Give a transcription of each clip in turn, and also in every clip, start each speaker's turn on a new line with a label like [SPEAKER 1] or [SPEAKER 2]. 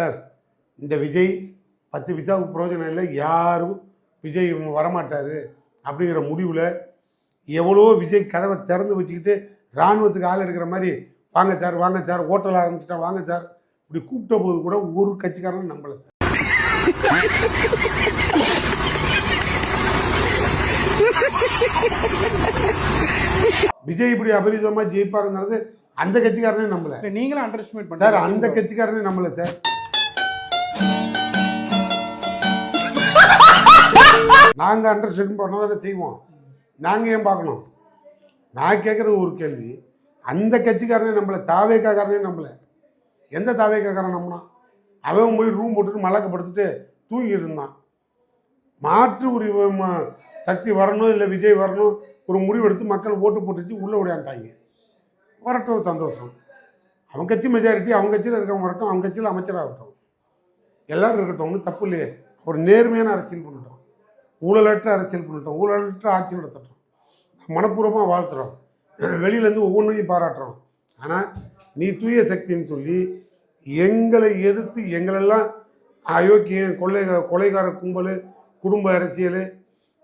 [SPEAKER 1] Sir இந்த விஜய் 10 பைசாவுக்கு பிரயோஜனம் இல்லை, யாரும் விஜய் வரமாட்டார் அப்படிங்கிற முடிவில் எவ்வளோ விஜய் கதவை திறந்து வச்சுக்கிட்டு இராணுவத்துக்கு ஆள் எடுக்கிற மாதிரி வாங்க சார் ஹோட்டல் ஆரம்பிச்சிட்டா வாங்க சார் இப்படி கூப்பிட்ட போது கூட ஒரு கட்சிக்காரனும் நம்பலை சார். விஜய் இப்படி அபரிதமாக ஜெயிப்பாருங்கிறது அந்த கட்சிக்காரனே நம்பல.
[SPEAKER 2] நீங்களும் அண்டர் எஸ்டிமேட் பண்ண
[SPEAKER 1] சார், அந்த கட்சிக்காரனே நம்பல சார். நாங்கள் அண்டர் எஸ்டிமேட் பண்ணதானே செய்வோம். நாங்கள் ஏன் பார்க்கணும்? நான் கேட்குறது ஒரு கேள்வி, அந்த கட்சிக்காரனே நம்பல, தாவேக்காரனே நம்பல. எந்த தாவேக்காரன் நம்பினான்? அவன் போய் ரூம் போட்டுட்டு மலக்கப்படுத்திட்டு தூங்கிட்டு இருந்தான். மாற்று ஒரு சக்தி வரணும், இல்லை விஜய் வரணும், ஒரு முடிவெடுத்து மக்கள் ஓட்டு போட்டுச்சு உள்ளே விளையாண்டாங்க. வரட்டும், சந்தோஷம். அவன் கட்சி மெஜாரிட்டி, அவங்க கட்சியில் இருக்கவங்க வரட்டும், அவங்க கட்சியில் அமைச்சராகட்டும், எல்லோரும் இருக்கட்டும், ஒன்றும் தப்பு இல்லையே. ஒரு நேர்மையான அரசியல் பண்ணிட்டோம், ஊழலற்ற அரசியல் பண்ணிட்டோம், ஊழலற்ற ஆட்சி நடத்தட்டும். மனப்பூர்வமாக வாழ்த்துறோம், வெளியிலேருந்து ஒவ்வொன்றையும் பாராட்டுறோம். ஆனால் நீ தூய சக்தின்னு சொல்லி எங்களை எதிர்த்து எங்களெல்லாம் அயோக்கியம், கொலைகார கும்பல், குடும்ப அரசியல்,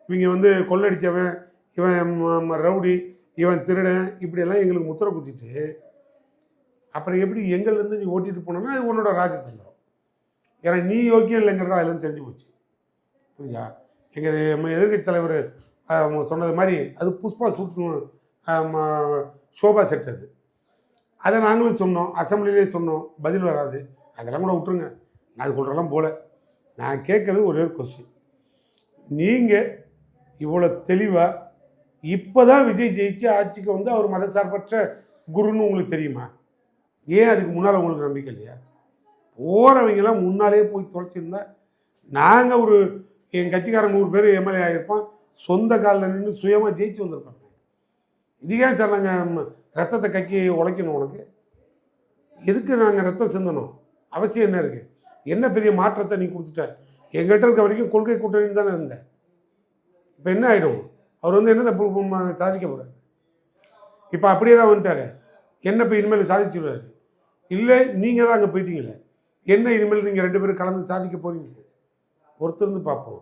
[SPEAKER 1] இவங்க கொள்ளடித்தவன், இவன் ரவுடி, இவன் திருடன், இப்படியெல்லாம் எங்களுக்கு முத்திரை குத்திட்டு அப்புறம் எப்படி எங்கள்லேருந்து நீ ஓட்டிகிட்டு போனோன்னா அது உன்னோட ராஜதந்திரம். ஏன்னா நீ யோக்கியம் இல்லைங்கிறதா அதெல்லாம் தெரிஞ்சு போச்சு. புரியுதா? எங்கள் எதிர்கட்சி தலைவர் சொன்னது மாதிரி அது புஷ்பா சூட்டு ஷோபா செட். அதை நாங்களும் சொன்னோம், அசம்பிளிலே சொன்னோம், பதில் வராது. அதெல்லாம் கூட விட்டுருங்க, நான் அது சொல்கிறலாம் போல. நான் கேட்குறது ஒரே ஒரு கொஸ்டின், நீங்கள் இவ்வளோ தெளிவாக இப்போ தான் விஜய் ஜெயிச்சு ஆட்சிக்கு அவர் மதசார்பற்ற குருன்னு உங்களுக்கு தெரியுமா? ஏன் அதுக்கு முன்னால் உங்களுக்கு நம்பிக்கை இல்லையா? போகிறவங்கெல்லாம் முன்னாலே போய் தொலைச்சிருந்தா நாங்கள் என் கட்சிக்காரன் 100 பேர் எம்எல்ஏ ஆகியிருப்பான், சொந்த காலில் நின்று சுயமாக ஜெயிச்சு வந்திருப்பாங்க. இதுக்கே சார் நாங்கள் ரத்தத்தை கக்கி உழைக்கணும்? உனக்கு எதுக்கு நாங்கள் ரத்தம் சிந்தணும்? அவசியம் என்ன இருக்குது? என்ன பெரிய மாற்றத்தை நீ கொடுத்துட்ட? எங்கள்கிட்ட இருக்க வரைக்கும் கொள்கை கூட்டணி தானே இருந்தேன். இப்போ என்ன ஆகிடும்? அவர் என்னத்தை சாதிக்க போகிறார்? இப்போ அப்படியே தான் வந்துட்டார். என்ன இப்போ இனிமேல் சாதிச்சுடுவார்? இல்லை, நீங்கள் தான் அங்கே போயிட்டீங்களே, என்ன இனிமேல் நீங்கள் 2 பேரும் கலந்து சாதிக்க போகிறீங்க? பொறுத்திருந்து பார்ப்போம்.